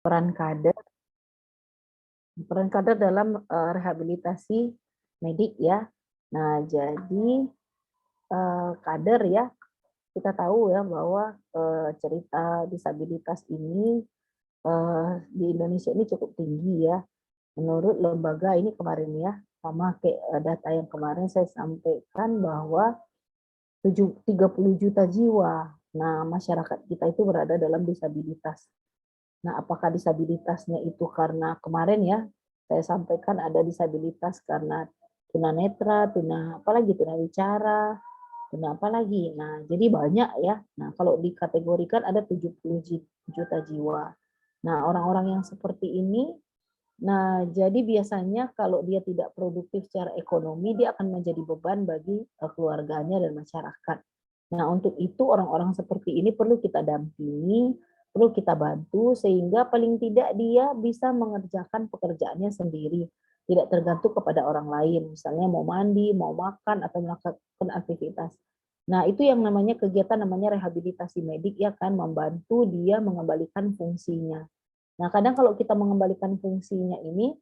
peran kader dalam rehabilitasi medik ya. Nah, jadi kader ya, kita tahu ya bahwa cerita disabilitas ini di Indonesia ini cukup tinggi ya. Menurut lembaga ini kemarin ya, sama kayak data yang kemarin saya sampaikan bahwa 30 juta jiwa. Nah, masyarakat kita itu berada dalam disabilitas. Nah, apakah disabilitasnya itu karena kemarin ya, saya sampaikan ada disabilitas karena tunanetra, apalagi tunawicara, tuna apalagi. Nah, jadi banyak ya. Nah, kalau dikategorikan ada 70 juta jiwa. Nah, orang-orang yang seperti ini, nah, jadi biasanya kalau dia tidak produktif secara ekonomi, dia akan menjadi beban bagi keluarganya dan masyarakat. Nah, untuk itu orang-orang seperti ini perlu kita dampingi, perlu kita bantu sehingga paling tidak dia bisa mengerjakan pekerjaannya sendiri, tidak tergantung kepada orang lain. Misalnya mau mandi, mau makan atau melakukan aktivitas. Nah, itu yang namanya kegiatan namanya rehabilitasi medik ya kan, membantu dia mengembalikan fungsinya. Nah, kadang kalau kita mengembalikan fungsinya ini,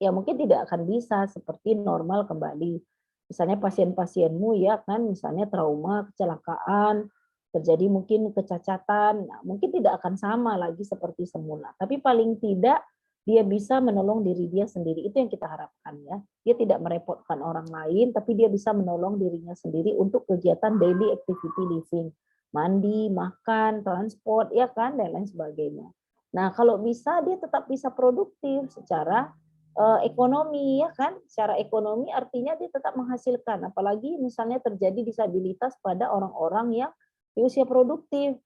ya mungkin tidak akan bisa seperti normal kembali. Misalnya pasien-pasienmu ya kan, misalnya trauma, kecelakaan, terjadi mungkin kecacatan, nah, mungkin tidak akan sama lagi seperti semula. Tapi paling tidak dia bisa menolong diri dia sendiri. Itu yang kita harapkan ya. Dia tidak merepotkan orang lain, tapi dia bisa menolong dirinya sendiri untuk kegiatan daily activity living. Mandi, makan, transport, ya kan, dan lain sebagainya. Nah, kalau bisa dia tetap bisa produktif secara ekonomi ya kan, secara ekonomi artinya dia tetap menghasilkan, apalagi misalnya terjadi disabilitas pada orang-orang yang di usia produktif.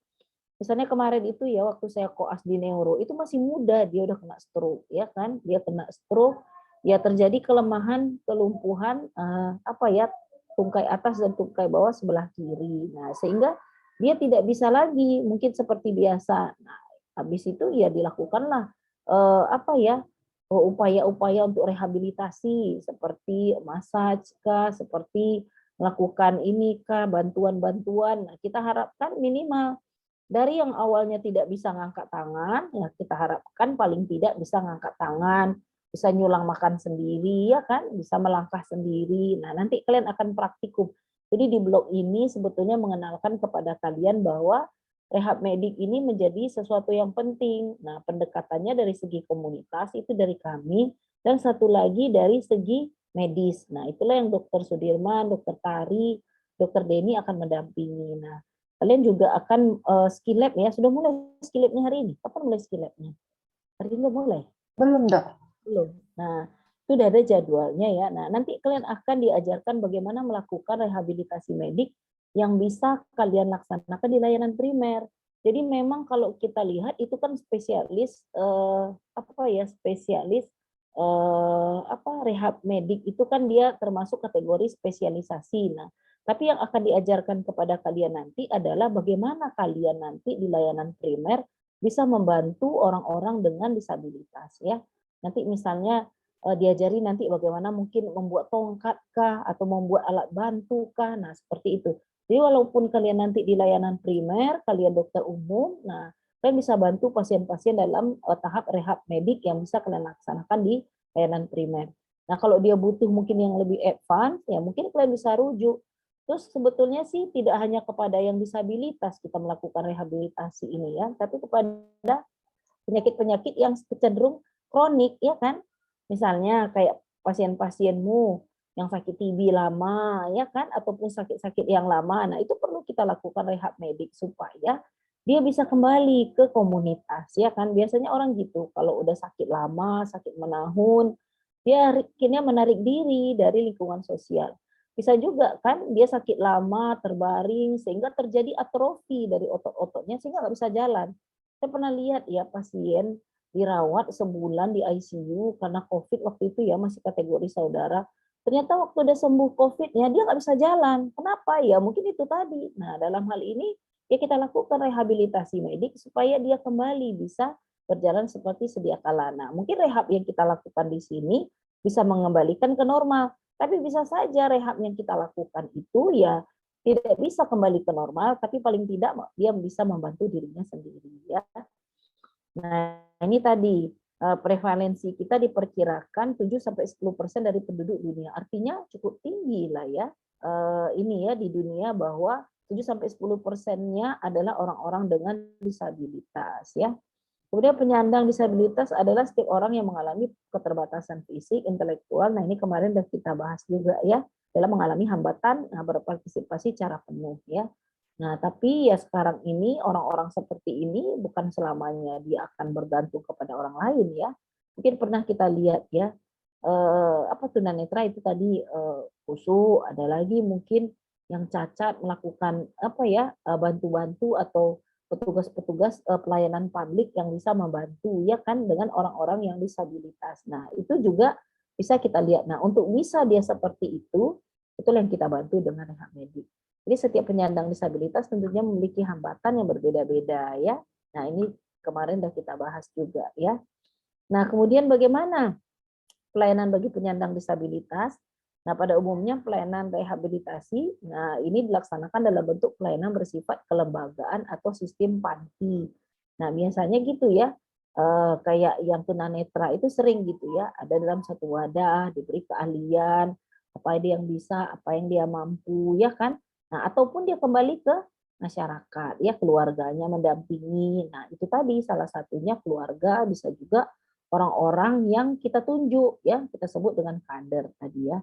Misalnya kemarin itu ya waktu saya koas di neuro itu masih muda dia udah kena stroke ya kan, dia kena stroke, ya terjadi kelemahan, kelumpuhan apa ya tungkai atas dan tungkai bawah sebelah kiri. Nah, sehingga dia tidak bisa lagi mungkin seperti biasa. Nah, habis itu ya dilakukanlah apa ya upaya-upaya untuk rehabilitasi seperti massage kah, seperti melakukan ini kah, bantuan-bantuan. Nah, kita harapkan minimal dari yang awalnya tidak bisa ngangkat tangan, ya kita harapkan paling tidak bisa ngangkat tangan, bisa nyulang makan sendiri, ya kan, bisa melangkah sendiri. Nah, nanti kalian akan praktikum. Jadi di blog ini sebetulnya mengenalkan kepada kalian bahwa rehab medik ini menjadi sesuatu yang penting. Nah, pendekatannya dari segi komunitas itu dari kami, dan satu lagi dari segi medis. Nah, itulah yang Dokter Sudirman, Dokter Tari, Dokter Denny akan mendampingi. Nah, kalian juga akan skill lab ya. Sudah mulai skill labnya hari ini? Kapan mulai skill labnya? Hari ini udah mulai? Belum, Dok. Belum. Nah, itu udah ada jadwalnya ya. Nah, nanti kalian akan diajarkan bagaimana melakukan rehabilitasi medik yang bisa kalian laksanakan di layanan primer. Jadi memang kalau kita lihat itu kan spesialis apa ya, spesialis apa rehab medik itu kan dia termasuk kategori spesialisasi. Nah, tapi yang akan diajarkan kepada kalian nanti adalah bagaimana kalian nanti di layanan primer bisa membantu orang-orang dengan disabilitas ya. Nanti misalnya diajari nanti bagaimana mungkin membuat tongkat kah atau membuat alat bantu kah. Nah, seperti itu. Jadi walaupun kalian nanti di layanan primer, kalian dokter umum, nah kalian bisa bantu pasien-pasien dalam tahap rehab medik yang bisa kalian laksanakan di layanan primer. Nah, kalau dia butuh mungkin yang lebih advance, ya mungkin kalian bisa rujuk. Terus sebetulnya sih tidak hanya kepada yang disabilitas kita melakukan rehabilitasi ini ya, tapi kepada penyakit-penyakit yang cenderung kronik ya kan. Misalnya kayak pasien-pasienmu yang sakit TB lama ya kan, ataupun sakit-sakit yang lama. Nah, itu perlu kita lakukan rehab medik supaya dia bisa kembali ke komunitas ya kan. Biasanya orang gitu kalau udah sakit lama, sakit menahun, dia akhirnya menarik diri dari lingkungan sosial. Bisa juga kan dia sakit lama, terbaring sehingga terjadi atrofi dari otot-ototnya sehingga nggak bisa jalan. Saya pernah lihat ya pasien dirawat sebulan di ICU karena COVID waktu itu ya masih kategori saudara. Ternyata waktu udah sembuh COVID-nya dia nggak bisa jalan. Kenapa? Ya mungkin itu tadi. Nah, dalam hal ini ya kita lakukan rehabilitasi medik supaya dia kembali bisa berjalan seperti sedia kala. Nah, mungkin rehab yang kita lakukan di sini bisa mengembalikan ke normal. Tapi bisa saja rehab yang kita lakukan itu ya tidak bisa kembali ke normal, tapi paling tidak dia bisa membantu dirinya sendiri ya. Nah, ini tadi prevalensi kita diperkirakan 7-10% dari penduduk dunia. Artinya cukup tinggi lah ya. Ini ya di dunia bahwa 7-10%-nya adalah orang-orang dengan disabilitas ya. Kemudian penyandang disabilitas adalah setiap orang yang mengalami keterbatasan fisik, intelektual. Nah, ini kemarin sudah kita bahas juga ya, dalam mengalami hambatan berpartisipasi secara penuh ya. Nah, tapi ya sekarang ini orang-orang seperti ini bukan selamanya dia akan bergantung kepada orang lain ya. Mungkin pernah kita lihat ya, apa tunanetra itu tadi kusu, ada lagi mungkin yang cacat melakukan apa ya bantu-bantu atau petugas-petugas pelayanan publik yang bisa membantu ya kan dengan orang-orang yang disabilitas. Nah, itu juga bisa kita lihat. Nah, untuk bisa dia seperti itu yang kita bantu dengan rehab medik. Jadi setiap penyandang disabilitas tentunya memiliki hambatan yang berbeda-beda ya. Nah, ini kemarin sudah kita bahas juga ya. Nah, kemudian bagaimana pelayanan bagi penyandang disabilitas? Nah, pada umumnya pelayanan rehabilitasi, nah ini dilaksanakan dalam bentuk pelayanan bersifat kelembagaan atau sistem panti. Nah, biasanya gitu ya, kayak yang tunanetra itu sering gitu ya, ada dalam satu wadah, diberi keahlian, apa dia yang bisa, apa yang dia mampu, ya kan? Nah, ataupun dia kembali ke masyarakat, ya keluarganya mendampingi. Nah, itu tadi salah satunya keluarga, bisa juga orang-orang yang kita tunjuk, ya kita sebut dengan kader tadi ya.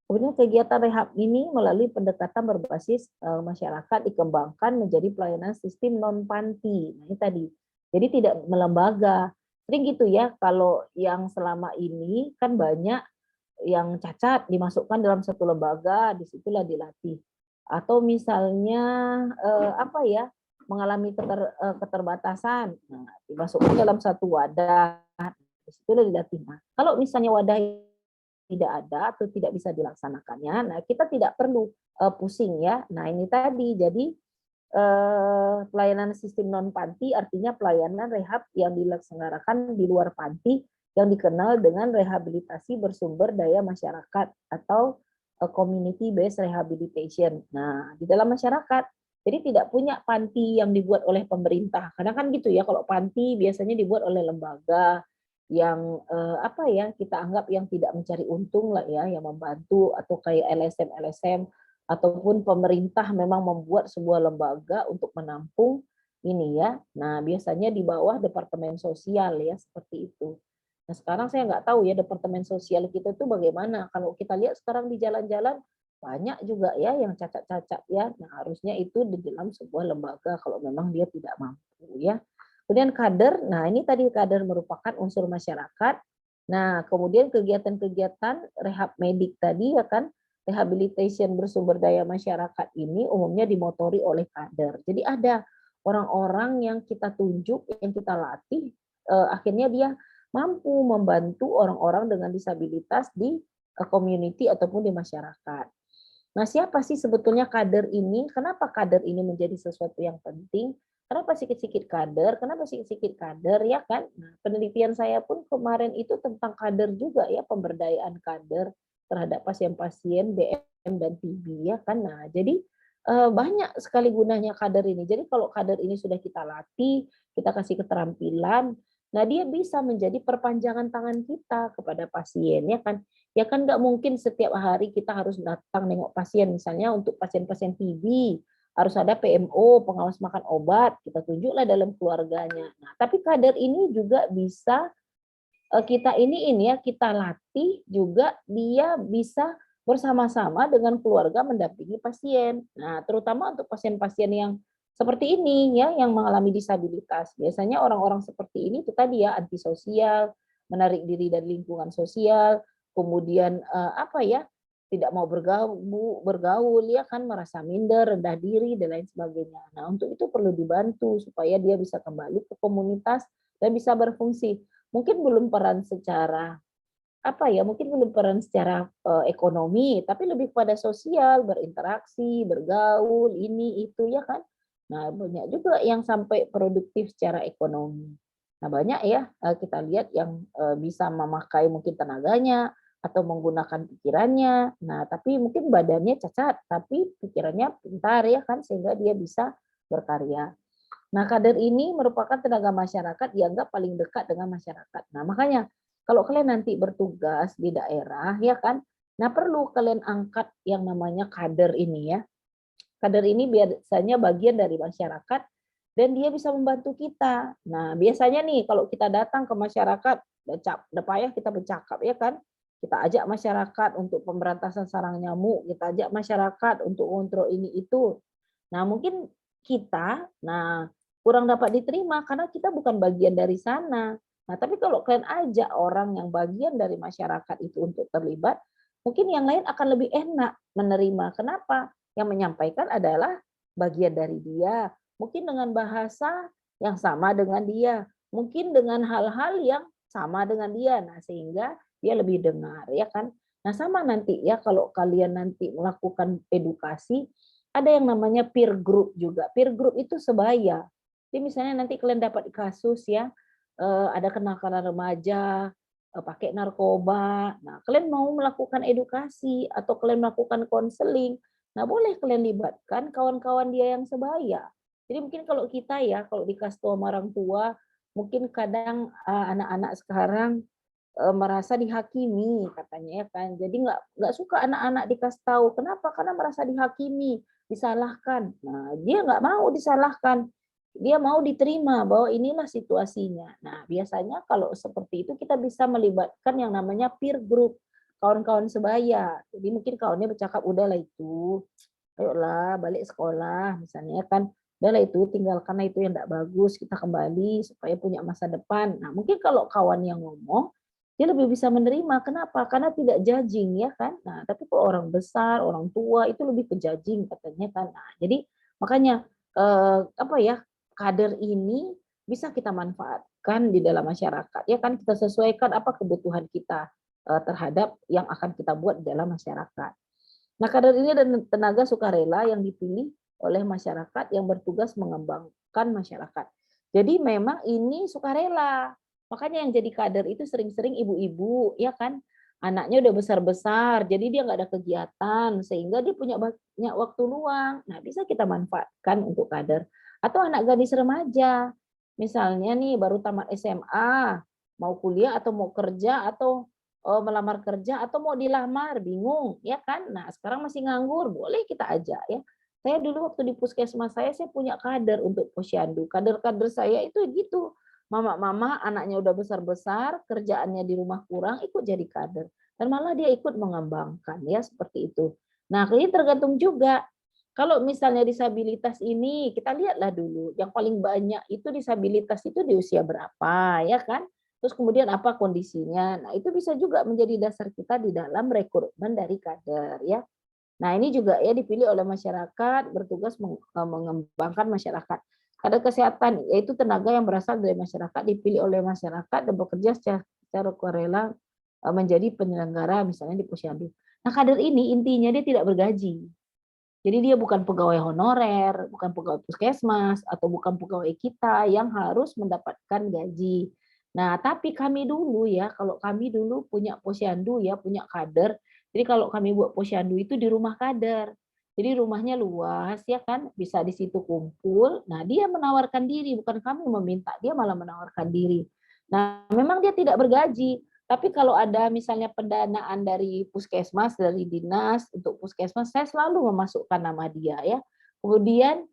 Kemudian kegiatan rehab ini melalui pendekatan berbasis masyarakat dikembangkan menjadi pelayanan sistem non panti. Nah, ini tadi. Jadi tidak melembaga. Sering gitu ya, kalau yang selama ini kan banyak yang cacat dimasukkan dalam satu lembaga, disitulah dilatih. Atau misalnya apa ya, mengalami keterbatasan, nah, dimasukkan dalam satu wadah, disitulah dilatih. Nah, kalau misalnya wadah tidak ada atau tidak bisa dilaksanakannya, nah kita tidak perlu pusing ya. Nah ini tadi, jadi pelayanan sistem non panti artinya pelayanan rehab yang dilaksanakan di luar panti yang dikenal dengan rehabilitasi bersumber daya masyarakat atau community based rehabilitation. Nah, di dalam masyarakat, jadi tidak punya panti yang dibuat oleh pemerintah. Karena kan gitu ya, kalau panti biasanya dibuat oleh lembaga yang apa ya, kita anggap yang tidak mencari untung lah ya, yang membantu, atau kayak LSM ataupun pemerintah memang membuat sebuah lembaga untuk menampung ini ya. Nah, biasanya di bawah Departemen Sosial ya, seperti itu. Nah, sekarang saya nggak tahu ya Departemen Sosial kita itu bagaimana. Kalau kita lihat sekarang di jalan-jalan banyak juga ya yang cacat-cacat ya. Nah, harusnya itu di dalam sebuah lembaga kalau memang dia tidak mampu ya. Kemudian kader, nah ini tadi kader merupakan unsur masyarakat. Nah, kemudian kegiatan-kegiatan rehab medik tadi ya kan, rehabilitation bersumber daya masyarakat ini umumnya dimotori oleh kader. Jadi ada orang-orang yang kita tunjuk, yang kita latih, akhirnya dia mampu membantu orang-orang dengan disabilitas di community ataupun di masyarakat. Nah, siapa sih sebetulnya kader ini? Kenapa kader ini menjadi sesuatu yang penting? Kenapa sedikit-sedikit kader? Kenapa sedikit-sedikit kader ya kan? Nah, penelitian saya pun kemarin itu tentang kader juga ya, pemberdayaan kader terhadap pasien-pasien DM dan TB ya kan. Nah, jadi banyak sekali gunanya kader ini. Jadi kalau kader ini sudah kita latih, kita kasih keterampilan, nah dia bisa menjadi perpanjangan tangan kita kepada pasien ya kan. Ya kan nggak mungkin setiap hari kita harus datang nengok pasien, misalnya untuk pasien-pasien TB, harus ada PMO, pengawas makan obat, kita tunjuklah dalam keluarganya. Nah, tapi kader ini juga bisa kita ini ya, kita latih juga dia bisa bersama-sama dengan keluarga mendampingi pasien. Nah, terutama untuk pasien-pasien yang seperti ini ya, yang mengalami disabilitas. Biasanya orang-orang seperti ini itu tadi ya, antisosial, menarik diri dari lingkungan sosial, kemudian apa ya, tidak mau bergaul ya kan, merasa minder, rendah diri dan lain sebagainya. Nah, untuk itu perlu dibantu supaya dia bisa kembali ke komunitas dan bisa berfungsi. Mungkin belum peran secara apa ya, mungkin belum peran secara ekonomi, tapi lebih pada sosial, berinteraksi, bergaul, ini itu ya kan. Nah, banyak juga yang sampai produktif secara ekonomi. Nah, banyak ya kita lihat yang bisa memakai mungkin tenaganya atau menggunakan pikirannya. Nah, tapi mungkin badannya cacat, tapi pikirannya pintar ya kan, sehingga dia bisa berkarya. Nah, kader ini merupakan tenaga masyarakat dianggap paling dekat dengan masyarakat. Nah, makanya kalau kalian nanti bertugas di daerah, ya kan, nah perlu kalian angkat yang namanya kader ini ya. Kader ini biasanya bagian dari masyarakat dan dia bisa membantu kita. Nah, biasanya nih kalau kita datang ke masyarakat, udah payah kita bercakap ya kan. Kita ajak masyarakat untuk pemberantasan sarang nyamuk, kita ajak masyarakat untuk kontrol ini itu. Nah, mungkin kita kurang dapat diterima karena kita bukan bagian dari sana. Nah, tapi kalau kalian ajak orang yang bagian dari masyarakat itu untuk terlibat, mungkin yang lain akan lebih enak menerima. Kenapa? Yang menyampaikan adalah bagian dari dia. Mungkin dengan bahasa yang sama dengan dia. Mungkin dengan hal-hal yang sama dengan dia. Nah, sehingga dia lebih dengar, ya kan? Nah, sama nanti ya kalau kalian nanti melakukan edukasi, ada yang namanya peer group juga. Peer group itu sebaya. Jadi misalnya nanti kalian dapat kasus ya, ada kenakalan remaja, pakai narkoba. Nah, kalian mau melakukan edukasi atau kalian melakukan konseling, nah boleh kalian libatkan kawan-kawan dia yang sebaya. Jadi mungkin kalau kita ya, kalau dikasih tahu sama orang tua, mungkin kadang anak-anak sekarang merasa dihakimi katanya ya kan. Jadi nggak suka anak-anak dikasih tahu. Kenapa? Karena merasa dihakimi, disalahkan. Nah, dia nggak mau disalahkan. Dia mau diterima bahwa inilah situasinya. Nah, biasanya kalau seperti itu kita bisa melibatkan yang namanya peer group, kawan-kawan sebaya. Jadi mungkin kawannya bercakap, udahlah itu, ayolah balik sekolah misalnya ya kan. Udahlah itu tinggalkan itu yang tidak bagus, kita kembali supaya punya masa depan. Nah, mungkin kalau kawan yang ngomong, dia lebih bisa menerima. Kenapa? Karena tidak judging ya kan. Nah, tapi kalau orang besar, orang tua itu lebih ke judging katanya kan. Nah, jadi makanya apa ya, kader ini bisa kita manfaatkan di dalam masyarakat. Ya kan kita sesuaikan apa kebutuhan kita terhadap yang akan kita buat di dalam masyarakat. Nah, kader ini dan tenaga sukarela yang dipilih oleh masyarakat yang bertugas mengembangkan masyarakat. Jadi memang ini sukarela. Makanya yang jadi kader itu sering-sering ibu-ibu, ya kan? Anaknya udah besar-besar, jadi dia nggak ada kegiatan, sehingga dia punya banyak waktu luang. Nah, bisa kita manfaatkan untuk kader. Atau anak gadis remaja, misalnya nih baru tamat SMA, mau kuliah atau mau kerja atau melamar kerja atau mau dilamar, bingung, ya kan? Nah, sekarang masih nganggur, boleh kita ajak ya. Saya dulu waktu di puskesmas saya punya kader untuk posyandu. Kader-kader saya itu gitu. Mama-mama anaknya udah besar-besar, kerjaannya di rumah kurang, ikut jadi kader. Dan malah dia ikut mengembangkan ya seperti itu. Nah, ini tergantung juga. Kalau misalnya disabilitas ini, kita lihatlah dulu, yang paling banyak itu disabilitas itu di usia berapa, ya kan? Terus kemudian apa kondisinya. Nah, itu bisa juga menjadi dasar kita di dalam rekrutmen dari kader ya. Nah, ini juga ya dipilih oleh masyarakat, bertugas mengembangkan masyarakat. Kader kesehatan yaitu tenaga yang berasal dari masyarakat, dipilih oleh masyarakat dan bekerja secara sukarela menjadi penyelenggara misalnya di posyandu. Nah, kader ini intinya dia tidak bergaji. Jadi dia bukan pegawai honorer, bukan pegawai puskesmas, atau bukan pegawai kita yang harus mendapatkan gaji. Nah, tapi kami dulu ya, kalau kami dulu punya posyandu ya, punya kader. Jadi kalau kami buat posyandu itu di rumah kader. Jadi rumahnya luas ya kan, bisa di situ kumpul. Nah, dia menawarkan diri, bukan kami meminta, dia malah menawarkan diri. Nah, memang dia tidak bergaji, tapi kalau ada misalnya pendanaan dari puskesmas, dari dinas untuk puskesmas, saya selalu memasukkan nama dia ya. Kemudian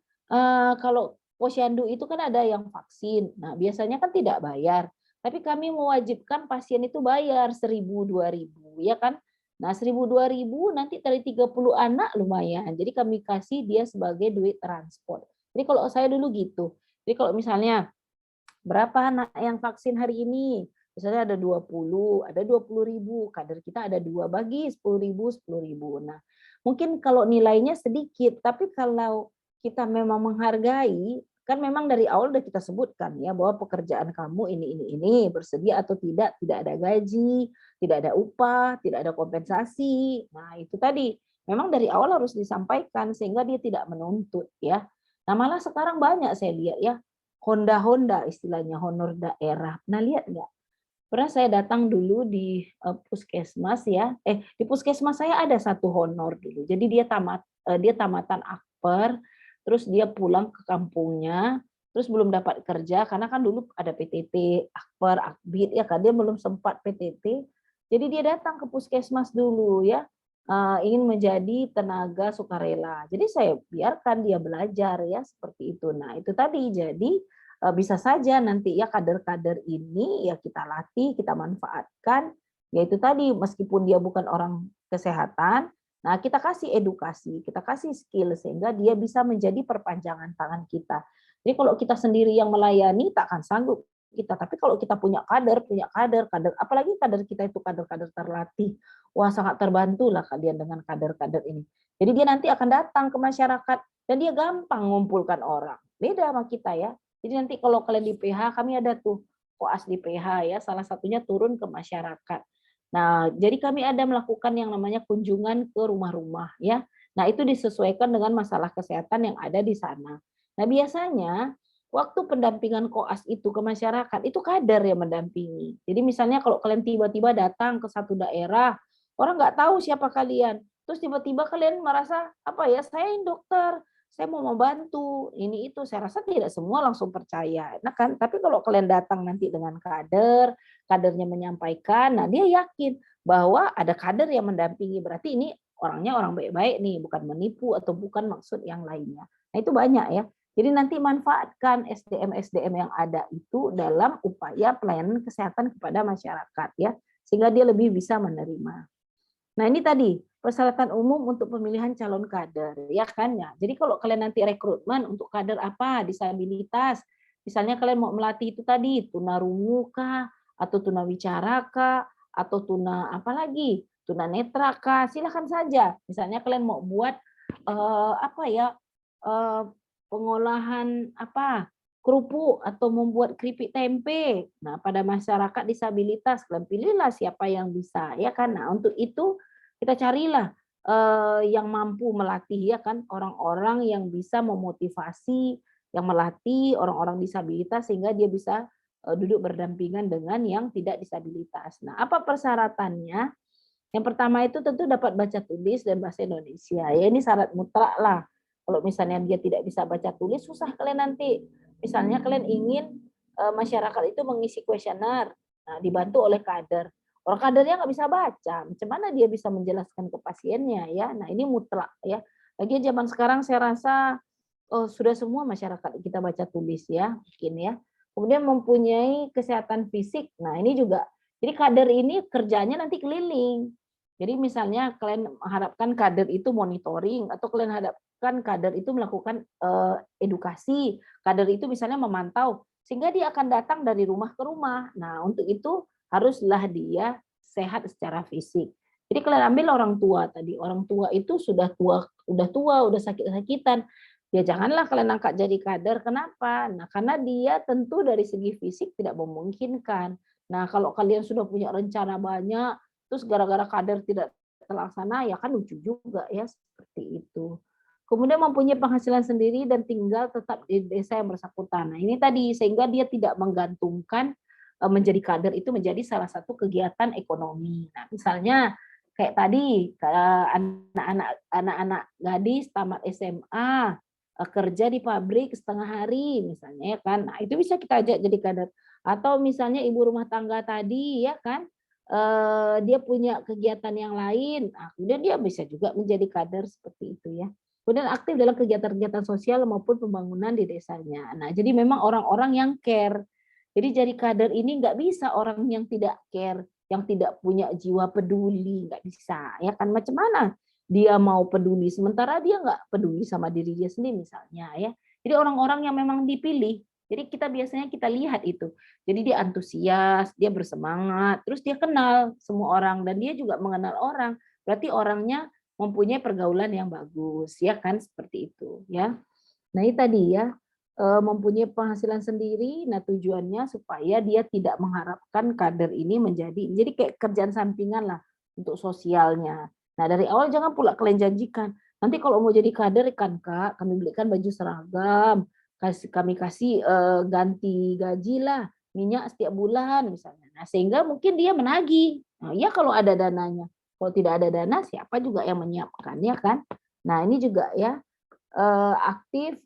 kalau posyandu itu kan ada yang vaksin. Nah, biasanya kan tidak bayar. Tapi kami mewajibkan pasien itu bayar 1.000, 2.000 ya kan. Nah, 1.000, 2.000 nanti dari 30 anak lumayan. Jadi kami kasih dia sebagai duit transport. Jadi kalau saya dulu gitu. Jadi kalau misalnya berapa anak yang vaksin hari ini? Misalnya ada 20.000, kader kita ada 2, bagi 10.000, 10.000. Nah, mungkin kalau nilainya sedikit, tapi kalau kita memang menghargai, kan memang dari awal udah kita sebutkan ya bahwa pekerjaan kamu ini bersedia atau tidak ada gaji, tidak ada upah, tidak ada kompensasi. Nah, itu tadi memang dari awal harus disampaikan sehingga dia tidak menuntut ya. Nah, malah sekarang banyak saya lihat ya Honda istilahnya, honor daerah. Nah, lihat nggak? Pernah saya datang dulu di puskesmas ya. Di puskesmas saya ada satu honor dulu. Jadi dia tamatan akper, terus dia pulang ke kampungnya, terus belum dapat kerja karena kan dulu ada PTT, Akper, Akbid ya kan, dia belum sempat PTT. Jadi dia datang ke puskesmas dulu ya, ingin menjadi tenaga sukarela. Jadi saya biarkan dia belajar ya seperti itu. Nah, itu tadi jadi bisa saja nanti ya kader-kader ini ya kita latih, kita manfaatkan, yaitu tadi meskipun dia bukan orang kesehatan, nah kita kasih edukasi, kita kasih skill sehingga dia bisa menjadi perpanjangan tangan kita. Jadi kalau kita sendiri yang melayani tak akan sanggup kita. Tapi kalau kita punya kader, apalagi kader kita itu kader-kader terlatih, wah sangat terbantulah kalian dengan kader-kader ini. Jadi dia nanti akan datang ke masyarakat dan dia gampang mengumpulkan orang. Beda sama kita ya. Jadi nanti kalau kalian di PH, kami ada tuh koas di PH ya, salah satunya turun ke masyarakat. Nah, jadi kami ada melakukan yang namanya kunjungan ke rumah-rumah ya. Nah, itu disesuaikan dengan masalah kesehatan yang ada di sana. Nah, biasanya waktu pendampingan koas itu ke masyarakat, itu kader yang mendampingi. Jadi misalnya kalau kalian tiba-tiba datang ke satu daerah, orang nggak tahu siapa kalian, terus tiba-tiba kalian merasa, apa ya, saya ini dokter, saya mau membantu, ini itu, saya rasa tidak semua langsung percaya. Nah kan, tapi kalau kalian datang nanti dengan kader, kadernya menyampaikan, nah dia yakin bahwa ada kader yang mendampingi, berarti ini orangnya orang baik-baik nih, bukan menipu atau bukan maksud yang lainnya. Nah itu banyak ya. Jadi nanti manfaatkan SDM-SDM yang ada itu dalam upaya pelayanan kesehatan kepada masyarakat ya, sehingga dia lebih bisa menerima. Nah ini tadi persyaratan umum untuk pemilihan calon kader ya kan ya. Jadi kalau kalian nanti rekrutmen untuk kader apa, disabilitas, misalnya kalian mau melatih itu tadi tunarungu kah, atau tunawicara kah, atau tuna apa lagi, tunanetra kah, silakan saja. Misalnya kalian mau buat apa ya, pengolahan apa, kerupuk atau membuat keripik tempe. Nah, pada masyarakat disabilitas, kalian pilihlah siapa yang bisa ya kan. Nah, untuk itu kita carilah yang mampu melatih ya kan, orang-orang yang bisa memotivasi, yang melatih orang-orang disabilitas sehingga dia bisa duduk berdampingan dengan yang tidak disabilitas. Nah, apa persyaratannya? Yang pertama itu tentu dapat baca tulis dan bahasa Indonesia. Ya ini syarat mutlak lah. Kalau misalnya dia tidak bisa baca tulis, susah kalian nanti. Misalnya kalian ingin masyarakat itu mengisi kuesioner, nah, dibantu oleh kader. Orang kadernya nggak bisa baca, macam mana dia bisa menjelaskan ke pasiennya ya? Nah ini mutlak ya. Lagi zaman sekarang saya rasa sudah semua masyarakat kita baca tulis ya, mungkin ya. Kemudian mempunyai kesehatan fisik. Nah ini juga. Jadi kader ini kerjanya nanti keliling. Jadi misalnya kalian harapkan kader itu monitoring atau kalian harapkan kader itu melakukan edukasi, kader itu misalnya memantau sehingga dia akan datang dari rumah ke rumah. Nah, untuk itu haruslah dia sehat secara fisik. Jadi kalian ambil orang tua tadi, orang tua itu sudah tua, udah sakit-sakitan. Ya janganlah kalian angkat jadi kader. Kenapa? Nah, karena dia tentu dari segi fisik tidak memungkinkan. Nah, kalau kalian sudah punya rencana banyak, terus gara-gara kader tidak terlaksana, ya kan lucu juga ya seperti itu. Kemudian mempunyai penghasilan sendiri dan tinggal tetap di desa yang bersangkutan. Nah, ini tadi sehingga dia tidak menggantungkan menjadi kader itu menjadi salah satu kegiatan ekonomi. Nah, misalnya kayak tadi anak-anak gadis tamat SMA kerja di pabrik setengah hari misalnya ya kan. Nah, itu bisa kita ajak jadi kader. Atau misalnya ibu rumah tangga tadi ya kan, dia punya kegiatan yang lain, nah, kemudian dia bisa juga menjadi kader seperti itu ya. Kemudian aktif dalam kegiatan-kegiatan sosial maupun pembangunan di desanya. Nah, jadi memang orang-orang yang care. Jadi jadi kader ini nggak bisa orang yang tidak care, yang tidak punya jiwa peduli, nggak bisa. Ya kan macam mana dia mau peduli sementara dia nggak peduli sama diri dia sendiri misalnya ya. Jadi orang-orang yang memang dipilih. Jadi kita biasanya kita lihat itu. Jadi dia antusias, dia bersemangat, terus dia kenal semua orang dan dia juga mengenal orang. Berarti orangnya mempunyai pergaulan yang bagus, ya kan seperti itu, ya. Nah, ini tadi ya, mempunyai penghasilan sendiri, nah tujuannya supaya dia tidak mengharapkan kader ini jadi kayak kerjaan sampingan lah untuk sosialnya. Nah, dari awal jangan pula kalian janjikan, nanti kalau mau jadi kader kan Kak, kami belikan baju seragam, kami kasih ganti gaji lah, minyak setiap bulan misalnya. Nah, sehingga mungkin dia menagih. Nah, ya kalau ada dananya. Kalau tidak ada dana, siapa juga yang menyiapkan ya kan? Nah, ini juga ya aktif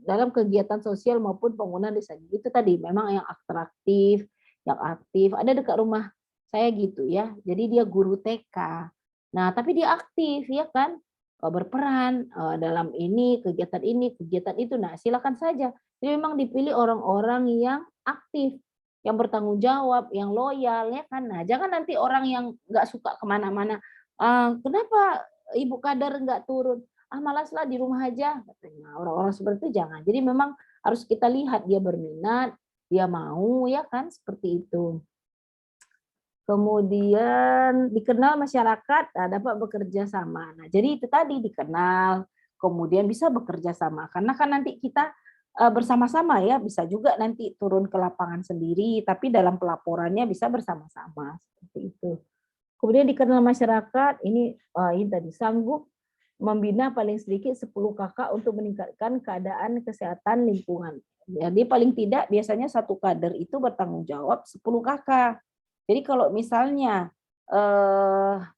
dalam kegiatan sosial maupun penggunaan disabilitas. Itu tadi memang yang atraktif, yang aktif. Ada dekat rumah saya gitu ya. Jadi dia guru TK. Nah, tapi dia aktif ya kan, berperan dalam ini, kegiatan itu. Nah, silakan saja. Jadi memang dipilih orang-orang yang aktif, yang bertanggung jawab, yang loyal ya kan. Nah, jangan nanti orang yang nggak suka kemana-mana. Kenapa ibu kader nggak turun? Malaslah di rumah aja katanya. Orang-orang seperti itu jangan. Jadi memang harus kita lihat dia berminat, dia mau ya kan seperti itu. Kemudian dikenal masyarakat, dapat bekerja sama. Nah, jadi itu tadi dikenal, kemudian bisa bekerja sama. Karena kan nanti kita bersama-sama ya, bisa juga nanti turun ke lapangan sendiri, tapi dalam pelaporannya bisa bersama-sama seperti itu. Kemudian dikenal masyarakat, ini tadi sanggup membina paling sedikit 10 kakak untuk meningkatkan keadaan kesehatan lingkungan. Jadi paling tidak biasanya satu kader itu bertanggung jawab 10 kakak. Jadi kalau misalnya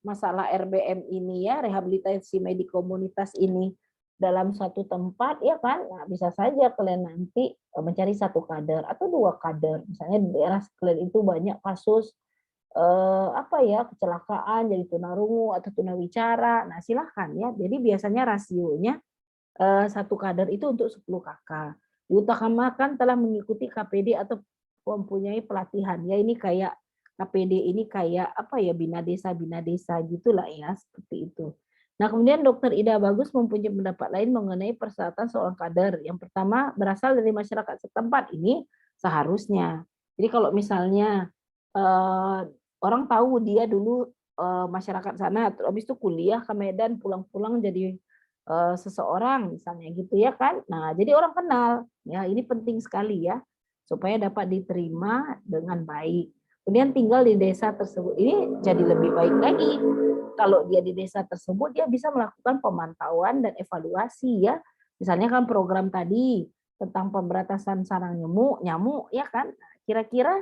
masalah RBM ini ya, rehabilitasi medik komunitas ini dalam satu tempat ya kan, nah bisa saja kalian nanti mencari satu kader atau dua kader. Misalnya di daerah kalian itu banyak kasus kecelakaan jadi tunarungu atau tunawicara. Nah, silahkan ya. Jadi biasanya rasionya satu kader itu untuk 10 kakak. Diutamakan telah mengikuti KPD atau mempunyai pelatihan. Ya ini kayak KPD ini kayak bina desa gitulah ya, seperti itu. Nah, kemudian Dokter Ida Bagus mempunyai pendapat lain mengenai persyaratan seorang kader. Yang pertama, berasal dari masyarakat setempat ini seharusnya. Jadi kalau misalnya orang tahu dia dulu masyarakat sana, terus habis itu kuliah ke Medan, pulang-pulang jadi seseorang misalnya gitu ya kan. Nah, jadi orang kenal. Ya, ini penting sekali ya supaya dapat diterima dengan baik. Kemudian tinggal di desa tersebut. Ini jadi lebih baik lagi. Kalau dia di desa tersebut dia bisa melakukan pemantauan dan evaluasi ya. Misalnya kan program tadi tentang pemberantasan sarang nyamuk ya kan. Nah, kira-kira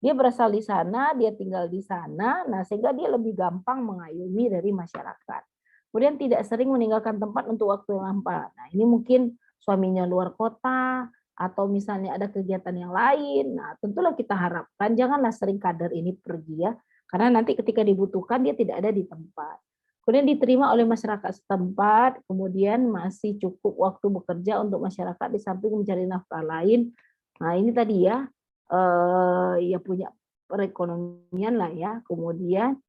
dia berasal di sana, dia tinggal di sana, nah sehingga dia lebih gampang mengayomi dari masyarakat. Kemudian tidak sering meninggalkan tempat untuk waktu yang lama. Nah, ini mungkin suaminya luar kota atau misalnya ada kegiatan yang lain. Nah, tentulah kita harapkan janganlah sering kader ini pergi ya, karena nanti ketika dibutuhkan dia tidak ada di tempat. Kemudian diterima oleh masyarakat setempat, kemudian masih cukup waktu bekerja untuk masyarakat di samping mencari nafkah lain. Nah, ini tadi ya, ya punya perekonomian lah ya, kemudian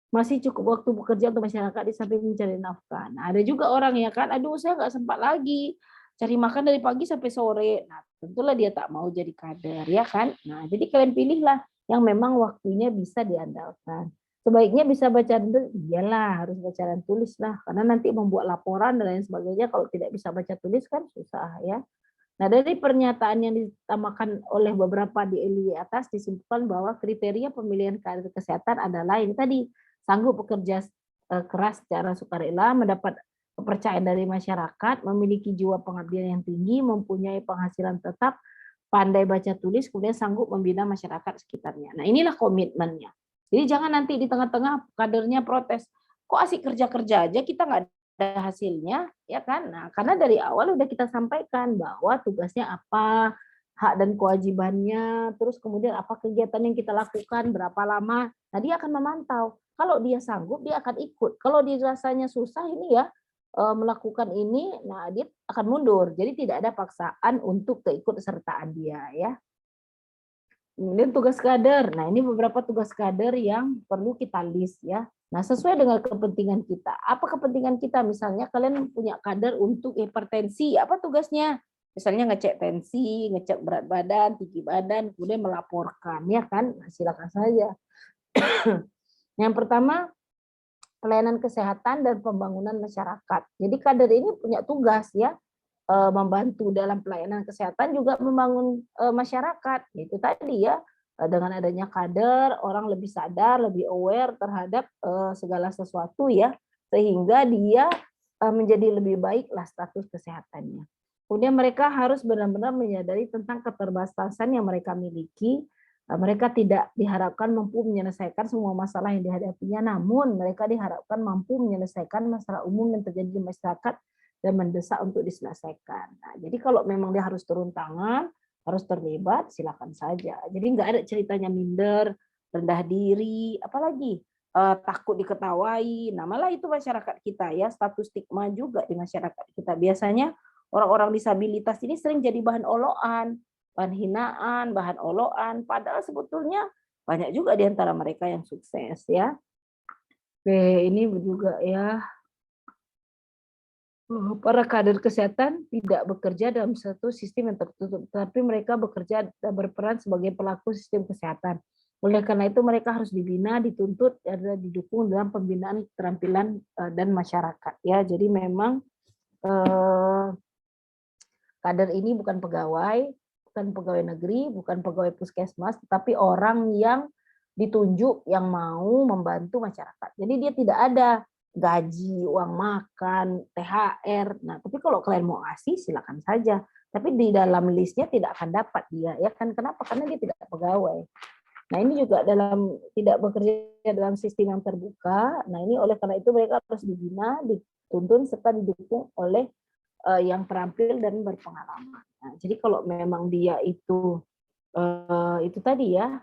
masih cukup waktu bekerja untuk masyarakat di samping mencari nafkah. Nah, ada juga orang ya kan, aduh saya nggak sempat lagi cari makan dari pagi sampai sore. Nah, tentulah dia tak mau jadi kader ya kan. Nah, jadi kalian pilihlah yang memang waktunya bisa diandalkan. Sebaiknya bisa baca tulis, iyalah harus baca dan tulis lah, karena nanti membuat laporan dan lain sebagainya kalau tidak bisa baca tulis kan susah ya. Nah, dari pernyataan yang ditambahkan oleh beberapa di atas disimpulkan bahwa kriteria pemilihan kader kesehatan adalah ini tadi, sanggup bekerja keras secara sukarela, mendapat kepercayaan dari masyarakat, memiliki jiwa pengabdian yang tinggi, mempunyai penghasilan tetap, pandai baca tulis, kemudian sanggup membina masyarakat sekitarnya. Nah, inilah komitmennya. Jadi jangan nanti di tengah-tengah kadernya protes, kok asik kerja-kerja aja kita nggak ada hasilnya, ya kan? Nah, karena dari awal udah kita sampaikan bahwa tugasnya apa, hak dan kewajibannya, terus kemudian apa kegiatan yang kita lakukan, berapa lama. Nah, dia akan memantau. Kalau dia sanggup, dia akan ikut. Kalau dirasanya susah ini ya, melakukan ini, nah dia akan mundur. Jadi tidak ada paksaan untuk keikutsertaan dia ya. Kemudian tugas kader. Nah, ini beberapa tugas kader yang perlu kita list ya. Nah, sesuai dengan kepentingan kita. Apa kepentingan kita? Misalnya kalian punya kader untuk hipertensi, apa tugasnya? Misalnya ngecek tensi, ngecek berat badan, tinggi badan, kemudian melaporkan, ya kan? Nah, silakan saja. Yang pertama, pelayanan kesehatan dan pembangunan masyarakat. Jadi kader ini punya tugas ya, membantu dalam pelayanan kesehatan juga membangun masyarakat. Itu tadi ya, dengan adanya kader orang lebih sadar, lebih aware terhadap segala sesuatu ya, sehingga dia menjadi lebih baiklah status kesehatannya. Kemudian mereka harus benar-benar menyadari tentang keterbatasan yang mereka miliki. Mereka tidak diharapkan mampu menyelesaikan semua masalah yang dihadapinya, namun mereka diharapkan mampu menyelesaikan masalah umum yang terjadi di masyarakat dan mendesak untuk diselesaikan. Nah, jadi kalau memang dia harus turun tangan, harus terlibat, silakan saja. Jadi nggak ada ceritanya minder, rendah diri, apalagi takut diketawai. Nah, malah itu masyarakat kita ya, status stigma juga di masyarakat kita. Biasanya orang-orang disabilitas ini sering jadi bahan olokan, bahan hinaan, bahan olokan, padahal sebetulnya banyak juga di antara mereka yang sukses ya. Oke, ini juga ya, para kader kesehatan tidak bekerja dalam satu sistem yang tertutup, tapi mereka bekerja dan berperan sebagai pelaku sistem kesehatan. Oleh karena itu mereka harus dibina, dituntut, dan didukung dalam pembinaan keterampilan dan masyarakat. Ya, jadi memang kader ini bukan pegawai negeri, bukan pegawai puskesmas, tetapi orang yang ditunjuk yang mau membantu masyarakat. Jadi dia tidak ada gaji, uang makan, THR. Nah, tapi kalau kalian mau kasih silakan saja. Tapi di dalam listnya tidak akan dapat dia, ya kan? Kenapa? Karena dia tidak pegawai. Nah, ini juga tidak bekerja dalam sistem yang terbuka. Nah, ini oleh karena itu mereka harus dibina, dituntun serta didukung oleh yang terampil dan berpengalaman. Nah, jadi kalau memang dia itu tadi ya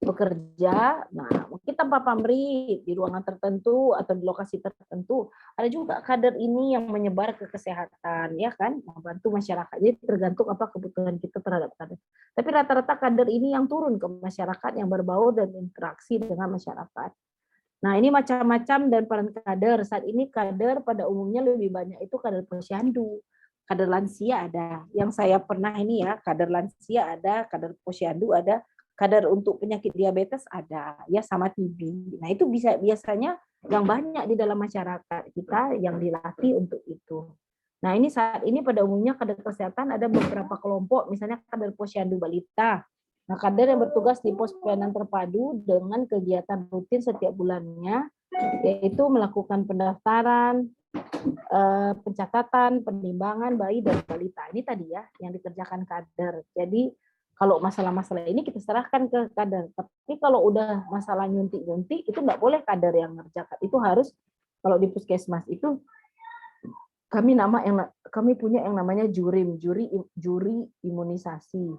bekerja, nah mungkin tanpa pamrih di ruangan tertentu atau di lokasi tertentu. Ada juga kader ini yang menyebar ke kesehatan, ya kan, membantu masyarakat. Jadi tergantung apa kebutuhan kita terhadap kader. Tapi rata-rata kader ini yang turun ke masyarakat, yang berbaur dan interaksi dengan masyarakat. Nah, ini macam-macam dan peran kader. Saat ini kader pada umumnya lebih banyak itu kader posyandu. Kader lansia ada. Yang saya pernah ini ya, kader lansia ada, kader posyandu ada, kader untuk penyakit diabetes ada, ya sama TB. Nah, itu biasanya yang banyak di dalam masyarakat kita yang dilatih untuk itu. Nah, ini saat ini pada umumnya kader kesehatan ada beberapa kelompok, misalnya kader posyandu balita. Nah, kader yang bertugas di pos pelayanan terpadu dengan kegiatan rutin setiap bulannya, yaitu melakukan pendaftaran, pencatatan, penimbangan bayi dan balita. Ini tadi ya yang dikerjakan kader. Jadi kalau masalah-masalah ini kita serahkan ke kader. Tapi kalau udah masalah nyuntik-nyuntik itu nggak boleh kader yang ngerjakan. Itu harus kalau di puskesmas itu kami punya yang namanya juri imunisasi.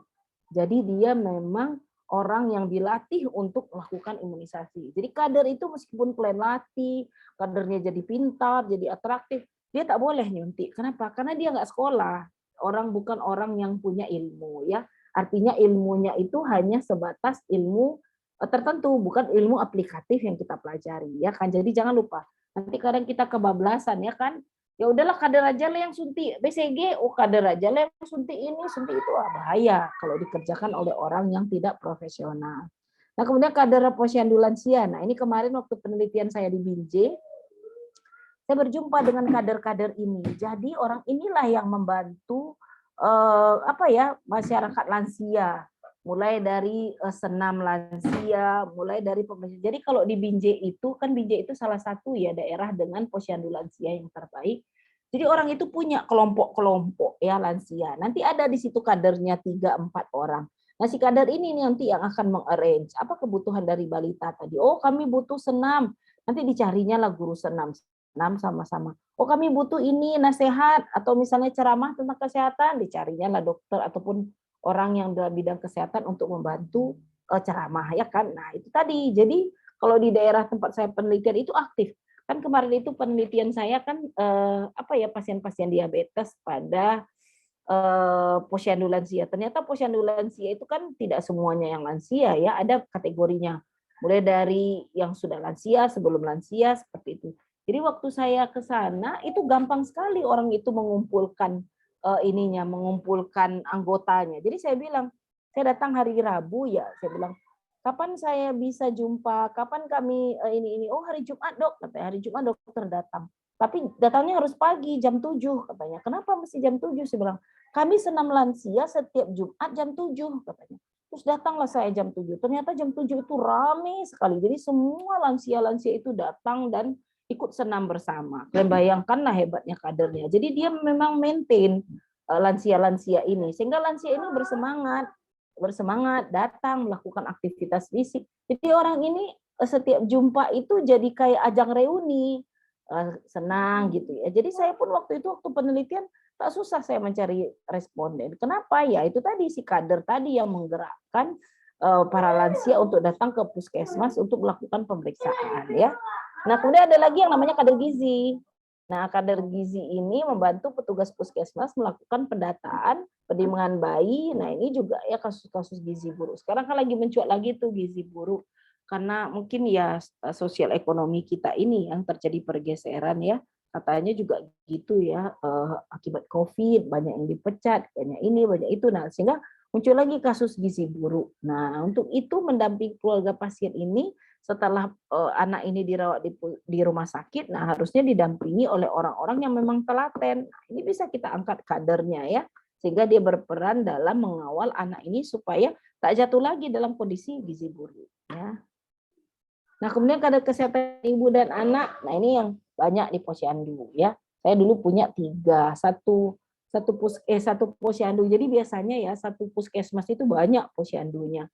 Jadi dia memang orang yang dilatih untuk melakukan imunisasi. Jadi kader itu meskipun kalian latih, kadernya jadi pintar, jadi atraktif, dia tak boleh nyuntik. Kenapa? Karena dia nggak sekolah. Bukan orang yang punya ilmu, ya. Artinya ilmunya itu hanya sebatas ilmu tertentu, bukan ilmu aplikatif yang kita pelajari, ya kan. Jadi jangan lupa. Nanti kadang kita kebablasan, ya kan. Ya udahlah kader aja lah yang suntik BCG, kader aja lah yang suntik ini, suntik itu, bahaya kalau dikerjakan oleh orang yang tidak profesional. Nah, kemudian kader posyandu lansia. Nah, ini kemarin waktu penelitian saya di Binjai, saya berjumpa dengan kader-kader ini. Jadi orang inilah yang membantu masyarakat lansia, mulai dari senam lansia, mulai dari pemerintah. Jadi kalau di Binjai itu kan Binjai itu salah satu ya daerah dengan posyandu lansia yang terbaik. Jadi orang itu punya kelompok-kelompok ya lansia. Nanti ada di situ kadernya 3-4 orang. Nah, si kader ini nanti yang akan mengarrange apa kebutuhan dari balita tadi. Oh, kami butuh senam. Nanti dicarinya lah guru senam sama-sama. Oh, kami butuh ini nasihat atau misalnya ceramah tentang kesehatan, dicarinya lah dokter ataupun orang yang dalam bidang kesehatan untuk membantu ceramah, ya kan. Nah, itu tadi. Jadi kalau di daerah tempat saya penelitian itu aktif. Kan kemarin itu penelitian saya kan pasien-pasien diabetes pada posyandu lansia. Ternyata posyandu lansia itu kan tidak semuanya yang lansia ya, ada kategorinya. Mulai dari yang sudah lansia, sebelum lansia seperti itu. Jadi waktu saya ke sana itu gampang sekali orang itu mengumpulkan mengumpulkan anggotanya. Jadi saya bilang, saya datang hari Rabu ya, saya bilang, kapan saya bisa jumpa? Kapan kami ini? Oh, hari Jumat, Dok. Katanya hari Jumat dokter datang. Tapi datangnya harus pagi jam 7 katanya. Kenapa mesti jam 7? Saya bilang, kami senam lansia setiap Jumat jam 7 katanya. Terus datanglah saya jam 7. Ternyata jam 7 itu ramai sekali. Jadi semua lansia-lansia itu datang dan ikut senam bersama. Kalian bayangkanlah hebatnya kadernya. Jadi dia memang maintain lansia-lansia ini. Sehingga lansia ini bersemangat datang melakukan aktivitas fisik. Jadi orang ini setiap jumpa itu jadi kayak ajang reuni. senang gitu ya. Jadi saya pun waktu itu waktu penelitian tak susah saya mencari responden. Kenapa? Ya itu tadi si kader tadi yang menggerakkan para lansia untuk datang ke puskesmas untuk melakukan pemeriksaan ya. Nah, kemudian ada lagi yang namanya kader gizi. Nah, kader gizi ini membantu petugas puskesmas melakukan pendataan perlindungan bayi. Nah, ini juga ya kasus-kasus gizi buruk. Sekarang kan lagi mencuat lagi tuh gizi buruk. Karena mungkin ya sosial ekonomi kita ini yang terjadi pergeseran ya. Katanya juga gitu ya, akibat COVID banyak yang dipecat, banyak ini, banyak itu. Nah, sehingga muncul lagi kasus gizi buruk. Nah, untuk itu mendampingi keluarga pasien ini setelah anak ini dirawat di rumah sakit, nah harusnya didampingi oleh orang-orang yang memang telaten. Nah, ini bisa kita angkat kadernya ya, sehingga dia berperan dalam mengawal anak ini supaya tak jatuh lagi dalam kondisi gizi buruk. Ya. Nah, kemudian kader kesehatan ibu dan anak, nah ini yang banyak di posyandu ya. Saya dulu punya 3, satu posyandu. Jadi biasanya ya satu puskesmas itu banyak posyandunya.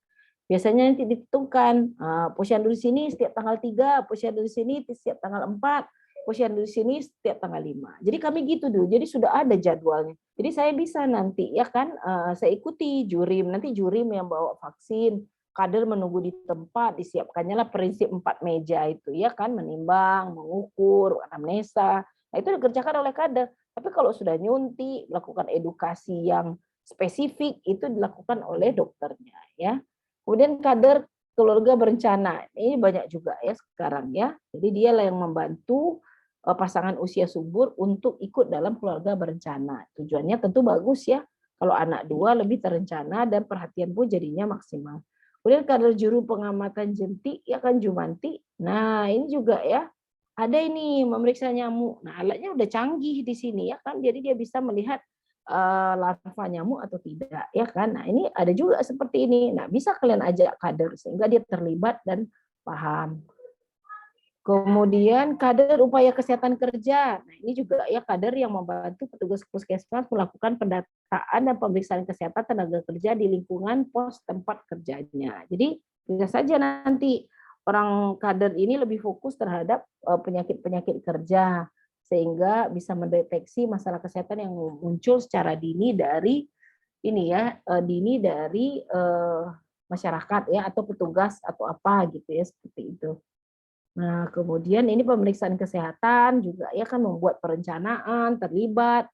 Biasanya nanti ditentukan, posyandu di sini setiap tanggal 3, posyandu di sini setiap tanggal 4, posyandu di sini setiap tanggal 5. Jadi kami gitu dulu, jadi sudah ada jadwalnya. Jadi saya bisa nanti ya kan, saya ikuti jurim, nanti jurim yang bawa vaksin, kader menunggu di tempat, disiapkannya lah prinsip 4 meja itu ya kan, menimbang, mengukur, anamnesa. Nah itu dikerjakan oleh kader. Tapi kalau sudah nyuntik, melakukan edukasi yang spesifik, itu dilakukan oleh dokternya ya. Kemudian kader keluarga berencana, ini banyak juga ya sekarang ya. Jadi dia lah yang membantu pasangan usia subur untuk ikut dalam keluarga berencana. Tujuannya tentu bagus ya. Kalau anak 2 lebih terencana dan perhatian pun jadinya maksimal. Kemudian kader juru pengamatan jentik ya kan Jumanti. Nah, ini juga ya. Ada ini memeriksa nyamuk. Nah, alatnya udah canggih di sini ya kan. Jadi dia bisa melihat larva nyamuk atau tidak ya kan. Nah, ini ada juga seperti ini. Nah, bisa kalian ajak kader sehingga dia terlibat dan paham. Kemudian kader upaya kesehatan kerja. Nah, ini juga ya kader yang membantu petugas puskesmas melakukan pendataan dan pemeriksaan kesehatan tenaga kerja di lingkungan pos tempat kerjanya. Jadi bisa saja nanti orang kader ini lebih fokus terhadap penyakit-penyakit kerja sehingga bisa mendeteksi masalah kesehatan yang muncul secara dini dari ini ya, dini dari masyarakat ya atau petugas atau apa gitu ya seperti itu. Nah, kemudian ini pemeriksaan kesehatan juga ya kan membuat perencanaan, terlibat,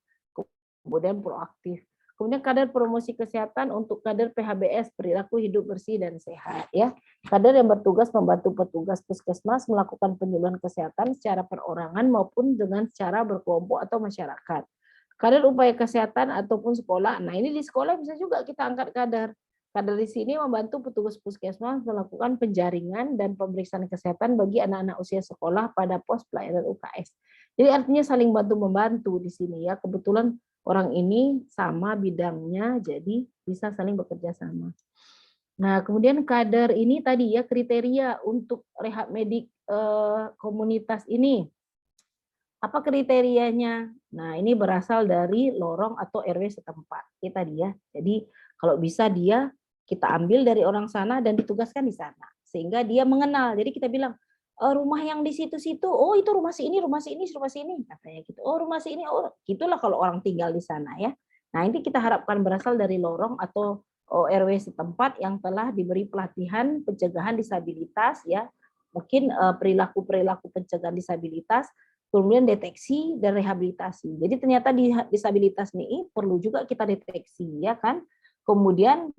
kemudian proaktif. Kemudian kader promosi kesehatan untuk kader PHBS, perilaku hidup bersih dan sehat ya. Kader yang bertugas membantu petugas puskesmas melakukan penyuluhan kesehatan secara perorangan maupun dengan secara berkelompok atau masyarakat. Kader upaya kesehatan ataupun sekolah. Nah, ini di sekolah bisa juga kita angkat kader. Kader di sini membantu petugas puskesmas melakukan penjaringan dan pemeriksaan kesehatan bagi anak-anak usia sekolah pada pos pelayanan UKS. Jadi artinya saling bantu-membantu di sini ya. Kebetulan orang ini sama bidangnya, jadi bisa saling bekerja sama. Nah, kemudian kader ini tadi ya kriteria untuk rehab medik komunitas ini. Apa kriterianya? Nah, ini berasal dari lorong atau RW setempat. Kita dia. Jadi kalau bisa dia kita ambil dari orang sana dan ditugaskan di sana sehingga dia mengenal. Jadi kita bilang rumah yang di situ-situ, oh itu rumah si ini, rumah si ini, rumah si ini, katanya gitu. Oh rumah si ini, oh gitulah kalau orang tinggal di sana ya. Nah ini kita harapkan berasal dari lorong atau RW setempat yang telah diberi pelatihan pencegahan disabilitas ya, mungkin perilaku-perilaku pencegahan disabilitas, kemudian deteksi dan rehabilitasi. Jadi ternyata disabilitas ini perlu juga kita deteksi ya kan. Kemudian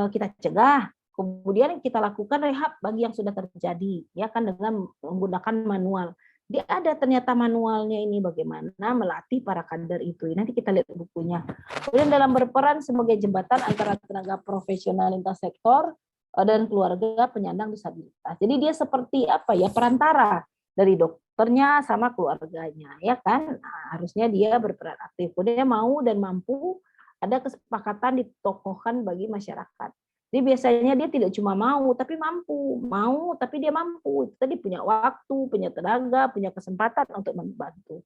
kita cegah, kemudian kita lakukan rehab bagi yang sudah terjadi ya kan dengan menggunakan manual. Dia ada ternyata manualnya ini bagaimana melatih para kader itu. Nanti kita lihat bukunya. Kemudian dalam berperan sebagai jembatan antara tenaga profesional lintas sektor dan keluarga penyandang disabilitas. Jadi dia seperti apa ya perantara dari dokternya sama keluarganya ya kan. Nah, harusnya dia berperan aktif. Dia mau dan mampu ada kesepakatan ditokohkan bagi masyarakat. Jadi biasanya dia tidak cuma mau, tapi mampu. Mau, tapi dia mampu. Tadi punya waktu, punya tenaga, punya kesempatan untuk membantu.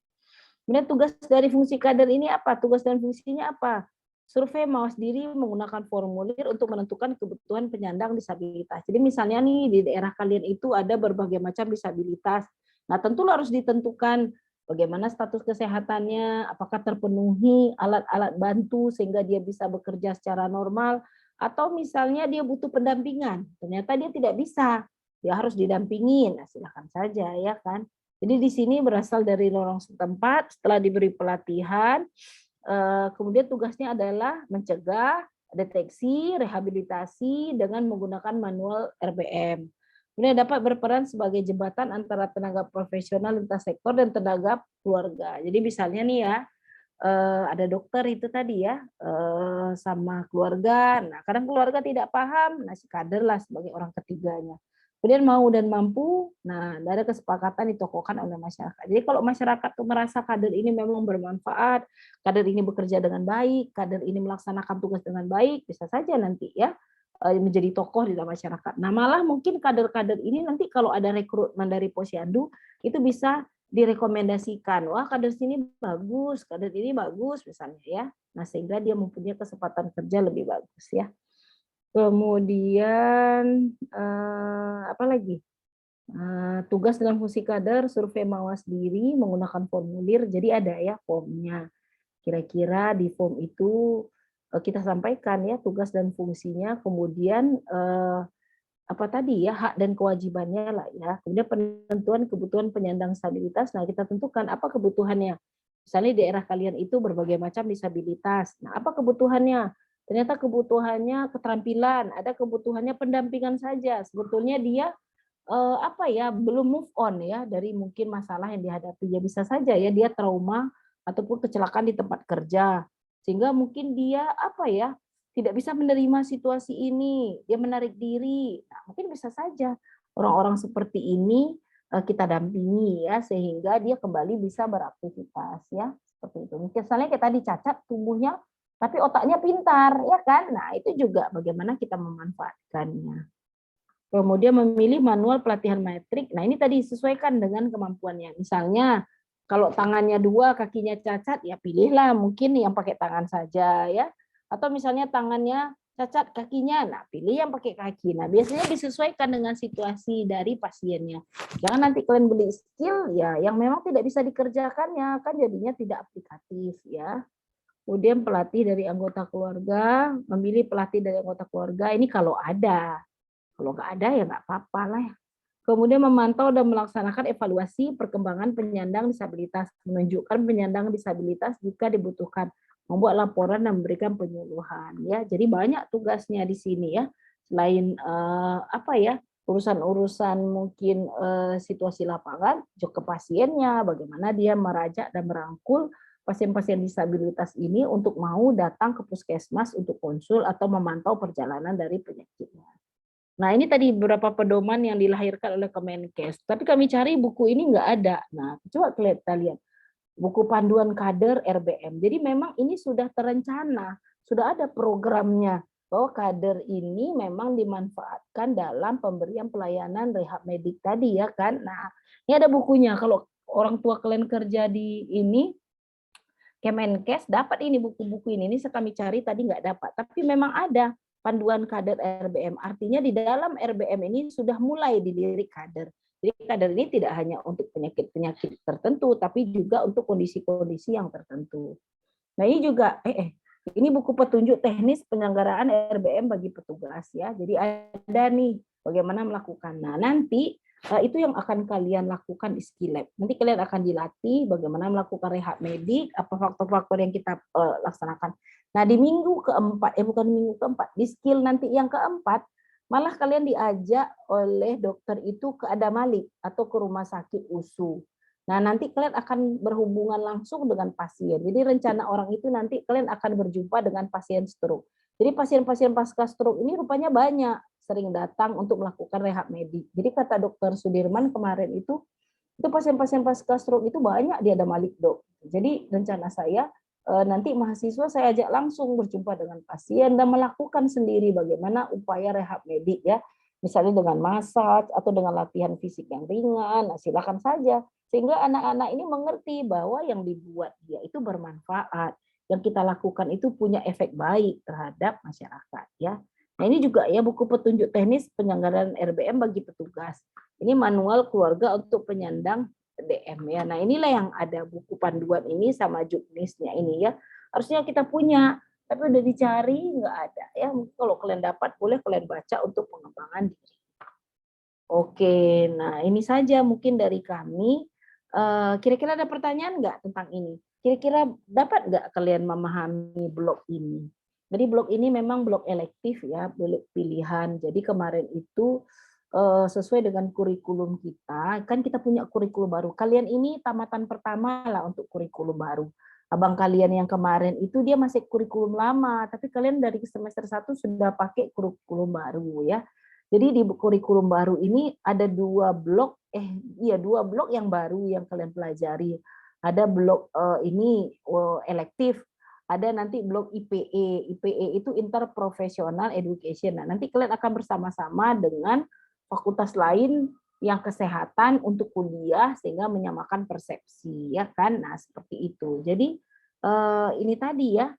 Kemudian tugas dari fungsi kader ini apa? Tugas dan fungsinya apa? Survei mawas diri menggunakan formulir untuk menentukan kebutuhan penyandang disabilitas. Jadi misalnya nih di daerah kalian itu ada berbagai macam disabilitas. Nah, tentu harus ditentukan bagaimana status kesehatannya, apakah terpenuhi alat-alat bantu sehingga dia bisa bekerja secara normal, atau misalnya dia butuh pendampingan, ternyata dia tidak bisa, dia harus didampingin. Nah, silakan saja ya kan. Jadi di sini berasal dari lorong setempat, setelah diberi pelatihan, kemudian tugasnya adalah mencegah, deteksi, rehabilitasi dengan menggunakan manual RBM. Kemudian dapat berperan sebagai jembatan antara tenaga profesional lintas sektor dan tenaga keluarga. Jadi misalnya nih ya, ada dokter itu tadi ya, sama keluarga. Nah, kadang keluarga tidak paham, nah si kader lah sebagai orang ketiganya. Kemudian mau dan mampu, nah ada kesepakatan ditokohkan oleh masyarakat. Jadi kalau masyarakat tuh merasa kader ini memang bermanfaat, kader ini bekerja dengan baik, kader ini melaksanakan tugas dengan baik, bisa saja nanti ya menjadi tokoh di dalam masyarakat. Nah malah mungkin kader-kader ini nanti kalau ada rekrutmen dari Posyandu itu bisa direkomendasikan, wah kader sini bagus, kader ini bagus misalnya ya. Nah sehingga dia mempunyai kesempatan kerja lebih bagus ya. Kemudian apa lagi? Tugas dalam fungsi kader, survei mawas diri menggunakan formulir. Jadi ada ya formnya. Kira-kira di form itu kita sampaikan ya tugas dan fungsinya. Kemudian apa tadi ya hak dan kewajibannya lah ya. Kemudian penentuan kebutuhan penyandang disabilitas. Nah kita tentukan apa kebutuhannya. Misalnya di daerah kalian itu berbagai macam disabilitas. Nah apa kebutuhannya? Ternyata kebutuhannya keterampilan, ada kebutuhannya pendampingan saja. Sebetulnya dia apa ya belum move on ya dari mungkin masalah yang dihadapi. Ya bisa saja ya dia trauma ataupun kecelakaan di tempat kerja sehingga mungkin dia apa ya tidak bisa menerima situasi ini, dia menarik diri. Nah, mungkin bisa saja orang-orang seperti ini kita dampingi ya sehingga dia kembali bisa beraktivitas ya seperti itu. Mungkin misalnya kita dicacat tubuhnya tapi otaknya pintar ya kan. Nah, itu juga bagaimana kita memanfaatkannya. Kemudian memilih manual pelatihan metrik. Nah, ini tadi sesuaikan dengan kemampuannya. Misalnya kalau tangannya 2, kakinya cacat, ya pilihlah mungkin yang pakai tangan saja ya. Atau misalnya tangannya cacat kakinya, nah pilih yang pakai kaki. Nah, biasanya disesuaikan dengan situasi dari pasiennya. Jangan nanti kalian beli skill ya yang memang tidak bisa dikerjakannya, kan jadinya tidak aplikatif ya. Kemudian pelatih dari anggota keluarga, memilih pelatih dari anggota keluarga ini kalau ada. Kalau nggak ada ya nggak apa-apa lah. Kemudian memantau dan melaksanakan evaluasi perkembangan penyandang disabilitas, menunjukkan penyandang disabilitas jika dibutuhkan, membuat laporan dan memberikan penyuluhan. Ya, jadi banyak tugasnya di sini ya. Selain apa ya urusan-urusan mungkin situasi lapangan, juga ke pasiennya, bagaimana dia merajak dan merangkul pasien-pasien disabilitas ini untuk mau datang ke puskesmas untuk konsul atau memantau perjalanan dari penyakitnya. Nah, ini tadi beberapa pedoman yang dilahirkan oleh Kemenkes. Tapi kami cari buku ini nggak ada. Nah, coba kita lihat. Buku panduan kader RBM. Jadi memang ini sudah terencana, sudah ada programnya bahwa kader ini memang dimanfaatkan dalam pemberian pelayanan rehab medik tadi ya kan. Nah, ini ada bukunya. Kalau orang tua kalian kerja di ini Kemenkes dapat ini buku-buku ini kami cari tadi nggak dapat, tapi memang ada panduan kader RBM. Artinya di dalam RBM ini sudah mulai dilirik kader. Jadi kader ini tidak hanya untuk penyakit-penyakit tertentu, tapi juga untuk kondisi-kondisi yang tertentu. Nah ini juga, ini buku petunjuk teknis penyelenggaraan RBM bagi petugas ya. Jadi ada nih bagaimana melakukan. Nah nanti itu yang akan kalian lakukan di skill lab. Nanti kalian akan dilatih bagaimana melakukan rehab medik, apa faktor-faktor yang kita laksanakan. Nah di minggu keempat, bukan minggu keempat, di skill nanti yang keempat, malah kalian diajak oleh dokter itu ke Adamalik atau ke rumah sakit USU. Nah nanti kalian akan berhubungan langsung dengan pasien. Jadi rencana orang itu nanti kalian akan berjumpa dengan pasien stroke. Jadi pasien-pasien pasca stroke ini rupanya banyak sering datang untuk melakukan rehab medik. Jadi kata dokter Sudirman kemarin itu pasien-pasien pasca stroke itu banyak di Adamalik dok. Jadi rencana saya nanti mahasiswa saya ajak langsung berjumpa dengan pasien dan melakukan sendiri bagaimana upaya rehab medik ya. Misalnya dengan massage atau dengan latihan fisik yang ringan, nah silakan saja. Sehingga anak-anak ini mengerti bahwa yang dibuat dia itu bermanfaat. Yang kita lakukan itu punya efek baik terhadap masyarakat ya. Nah ini juga ya buku petunjuk teknis penyelenggaraan RBM bagi petugas. Ini manual keluarga untuk penyandang DM ya. Nah, inilah yang ada buku panduan ini sama juknisnya ini ya. Harusnya kita punya, tapi udah dicari nggak ada ya. Mungkin kalau kalian dapat boleh kalian baca untuk pengembangan diri. Oke, nah ini saja mungkin dari kami. Kira-kira ada pertanyaan nggak tentang ini? Kira-kira dapat nggak kalian memahami blog ini? Jadi blog ini memang blog elektif ya, blog pilihan. Jadi kemarin itu sesuai dengan kurikulum kita, kan kita punya kurikulum baru. Kalian ini tamatan pertama lah untuk kurikulum baru. Abang kalian yang kemarin itu dia masih kurikulum lama, tapi kalian dari semester 1 sudah pakai kurikulum baru ya. Jadi di kurikulum baru ini ada dua blok yang baru yang kalian pelajari. Ada blok ini elektif, ada nanti blok IPE. IPE itu Interprofessional Education. Nah, nanti kalian akan bersama-sama dengan fakultas lain yang kesehatan untuk kuliah sehingga menyamakan persepsi ya kan. Nah, seperti itu. Jadi ini tadi ya,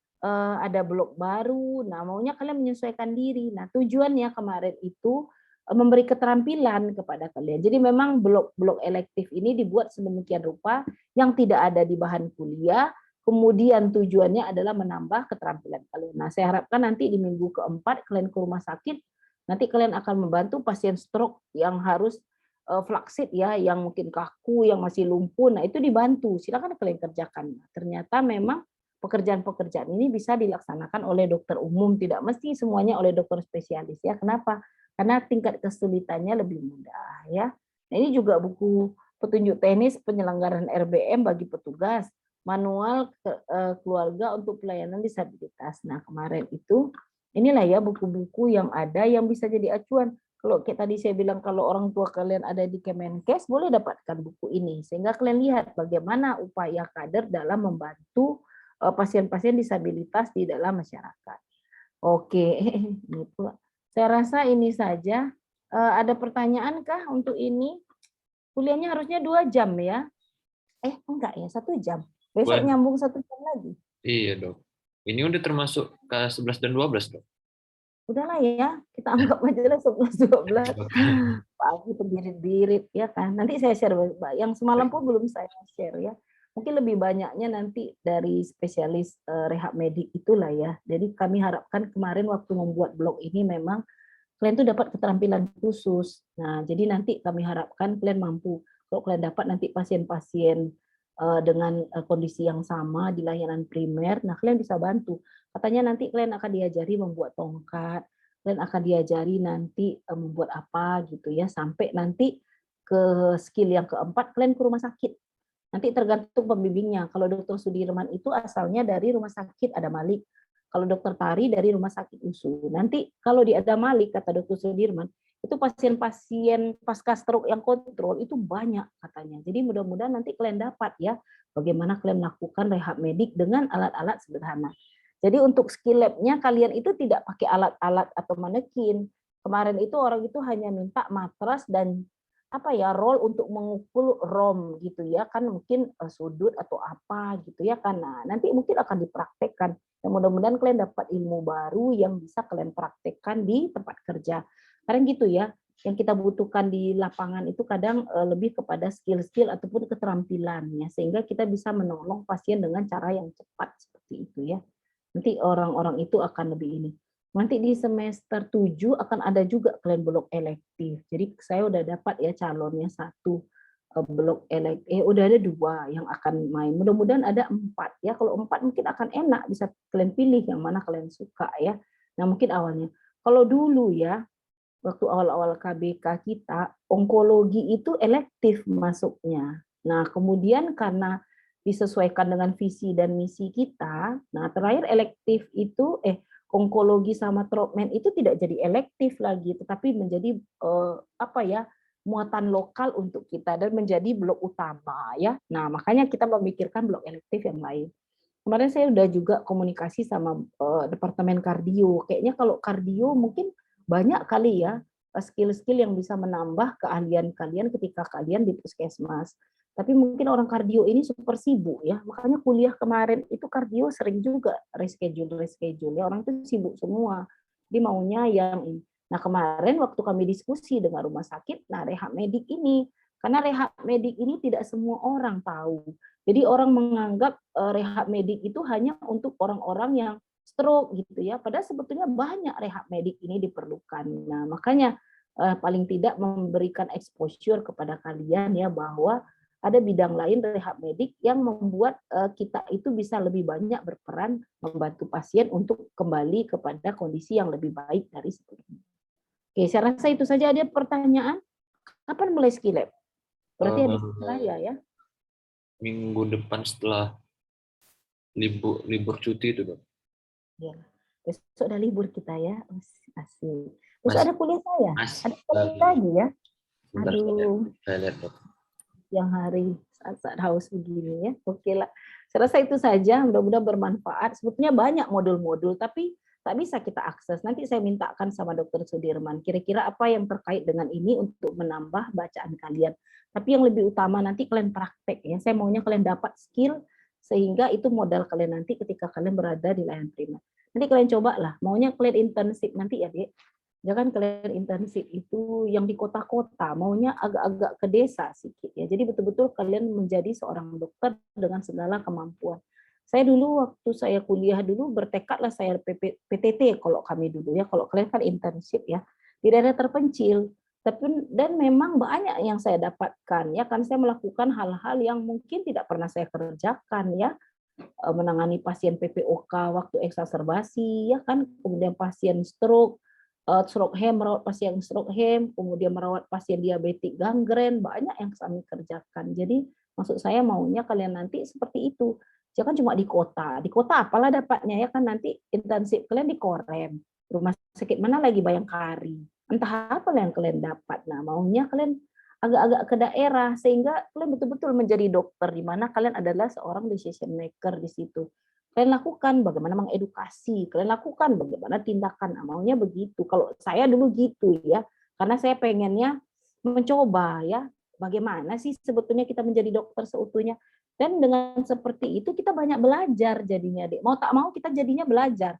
ada blok baru. Nah, maunya kalian menyesuaikan diri. Nah, tujuannya kemarin itu memberi keterampilan kepada kalian. Jadi memang blok-blok elektif ini dibuat sedemikian rupa yang tidak ada di bahan kuliah. Kemudian tujuannya adalah menambah keterampilan kalian. Nah, saya harapkan nanti di minggu keempat kalian ke rumah sakit, nanti kalian akan membantu pasien stroke yang harus flaksit ya, yang mungkin kaku, yang masih lumpuh. Nah, itu dibantu. Silakan kalian kerjakan. Ternyata memang pekerjaan-pekerjaan ini bisa dilaksanakan oleh dokter umum, tidak mesti semuanya oleh dokter spesialis ya. Kenapa? Karena tingkat kesulitannya lebih mudah ya. Nah, ini juga buku petunjuk teknis penyelenggaraan RBM bagi petugas, manual keluarga untuk pelayanan disabilitas. Nah, kemarin itu inilah ya buku-buku yang ada yang bisa jadi acuan. Kalau kayak tadi saya bilang kalau orang tua kalian ada di Kemenkes, boleh dapatkan buku ini sehingga kalian lihat bagaimana upaya kader dalam membantu pasien-pasien disabilitas di dalam masyarakat. Oke, gitu. Saya rasa ini saja. Ada pertanyaan kah untuk ini? Kuliahnya harusnya 2 jam ya? Enggak ya, 1 jam. Besok Boleh. nyambung 1 jam lagi. Iya, Dok. Ini udah termasuk K11 dan 12, Dok. Udahlah ya, kita anggap aja lah 11, 12. Pagi terbirit-birit ya kan. Nanti saya share, yang semalam pun belum saya share ya. Mungkin lebih banyaknya nanti dari spesialis rehab medik itulah ya. Jadi kami harapkan kemarin waktu membuat blog ini memang kalian tuh dapat keterampilan khusus. Nah, jadi nanti kami harapkan kalian mampu. Kalau kalian dapat nanti pasien-pasien dengan kondisi yang sama di layanan primer, nah kalian bisa bantu. Katanya nanti kalian akan diajari membuat tongkat, kalian akan diajari nanti membuat apa gitu ya, sampai nanti ke skill yang keempat kalian ke rumah sakit. Nanti tergantung pembimbingnya. Kalau Dokter Sudirman itu asalnya dari Rumah Sakit Adam Malik. Kalau Dokter Tari dari Rumah Sakit USU. Nanti kalau di Adam Malik, kata Dokter Sudirman, itu pasien-pasien pasca stroke yang kontrol itu banyak katanya. Jadi mudah-mudahan nanti kalian dapat ya bagaimana kalian melakukan rehab medik dengan alat-alat sederhana. Jadi untuk skill lab-nya kalian itu tidak pakai alat-alat atau manekin. Kemarin itu orang itu hanya minta matras dan roll untuk mengukur ROM gitu ya kan, mungkin sudut atau apa gitu ya kan. Nah, nanti mungkin akan dipraktekkan. Dan mudah-mudahan kalian dapat ilmu baru yang bisa kalian praktekkan di tempat kerja. Karena gitu ya, yang kita butuhkan di lapangan itu kadang lebih kepada skill-skill ataupun keterampilannya sehingga kita bisa menolong pasien dengan cara yang cepat seperti itu ya. Nanti orang-orang itu akan lebih ini. Nanti di semester 7 akan ada juga kalian blok elektif. Jadi saya udah dapat ya calonnya 1 blok elektif. Udah ada 2 yang akan main. Mudah-mudahan ada 4 ya. Kalau 4 mungkin akan enak, bisa kalian pilih yang mana kalian suka ya. Nah, mungkin awalnya. Kalau dulu ya, waktu awal-awal KBK kita, onkologi itu elektif masuknya. Nah, kemudian karena disesuaikan dengan visi dan misi kita, nah terakhir elektif itu onkologi sama troatment itu tidak jadi elektif lagi, tetapi menjadi muatan lokal untuk kita dan menjadi blok utama ya. Nah, makanya kita memikirkan blok elektif yang lain. Kemarin saya udah juga komunikasi sama departemen kardio. Kayaknya kalau kardio mungkin banyak kali ya skill-skill yang bisa menambah keahlian kalian ketika kalian di puskesmas. Tapi mungkin orang kardio ini super sibuk ya, makanya kuliah kemarin itu kardio sering juga reschedule ya, orang itu sibuk semua. Dia maunya yang ini. Nah, kemarin waktu kami diskusi dengan rumah sakit, nah rehab medik ini Karena rehab medik ini tidak semua orang tahu. Jadi orang menganggap rehab medik itu hanya untuk orang-orang yang stroke gitu ya. Padahal sebetulnya banyak rehab medik ini diperlukan. Nah, makanya paling tidak memberikan exposure kepada kalian ya bahwa ada bidang lain rehab medik yang membuat kita itu bisa lebih banyak berperan membantu pasien untuk kembali kepada kondisi yang lebih baik dari sebelumnya. Oke, saya rasa itu saja. Ada pertanyaan? Kapan mulai ski lab? Berarti habis raya ya? Minggu depan setelah libur cuti itu, Dok. Ya. Besok ada libur kita ya. Asik. Besok ada kuliah saya. Ada kuliah lagi ya. Bentar, Aduh. saya lihat, Dok. Yang hari saat haus begini ya. Oke lah. Saya rasa itu saja. Mudah-mudahan bermanfaat. Sebetulnya banyak modul-modul, tapi tak bisa kita akses. Nanti saya mintakan sama Dokter Sudirman. Kira-kira apa yang terkait dengan ini untuk menambah bacaan kalian. Tapi yang lebih utama nanti kalian praktek ya. Saya maunya kalian dapat skill sehingga itu modal kalian nanti ketika kalian berada di layanan primer. Nanti kalian cobalah. Maunya kalian internship nanti ya, Dek. Jangan kalian internship itu yang di kota-kota, maunya agak-agak ke desa sedikit ya. Jadi betul-betul kalian menjadi seorang dokter dengan segala kemampuan. Saya dulu waktu saya kuliah dulu bertekadlah saya PTT kalau kami dulu ya. Kalau kalian kan internship ya di daerah terpencil. Tapi dan memang banyak yang saya dapatkan ya kan saya melakukan hal-hal yang mungkin tidak pernah saya kerjakan ya, menangani pasien PPOK waktu eksaserbasi ya kan, kemudian pasien stroke hem, merawat pasien stroke hem, kemudian merawat pasien diabetik gangren, banyak yang kami kerjakan. Jadi maksud saya maunya kalian nanti seperti itu. Jangan cuma di kota. Di kota apalah dapatnya ya kan nanti intensif kalian di Korem. Rumah sakit mana lagi Bayangkari. Entah apa yang kalian dapat. Nah, maunya kalian agak-agak ke daerah sehingga kalian betul-betul menjadi dokter di mana kalian adalah seorang decision maker di situ. Kalian lakukan bagaimana mengedukasi, kalian lakukan bagaimana tindakan. Nah, maunya begitu. Kalau saya dulu gitu ya, karena saya pengennya mencoba ya, bagaimana sih sebetulnya kita menjadi dokter seutuhnya. Dan dengan seperti itu kita banyak belajar jadinya, Dek. Mau tak mau kita jadinya belajar.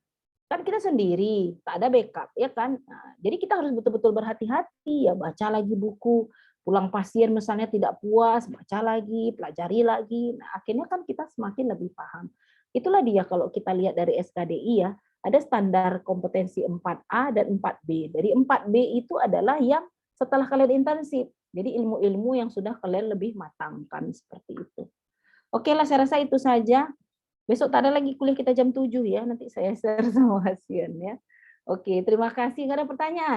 Kan kita sendiri, tak ada backup ya kan. Nah, jadi kita harus betul-betul berhati-hati ya, baca lagi buku. Pulang pasien misalnya tidak puas, baca lagi, pelajari lagi. Nah, akhirnya kan kita semakin lebih paham. Itulah dia kalau kita lihat dari SKDI ya, ada standar kompetensi 4A dan 4B. Dari 4B itu adalah yang setelah kalian intensif. Jadi ilmu-ilmu yang sudah kalian lebih matangkan seperti itu. Oke lah, saya rasa itu saja. Besok tak ada lagi kuliah kita jam 7 ya, nanti saya share sama pasien ya. Oke, terima kasih. Nggak ada pertanyaan?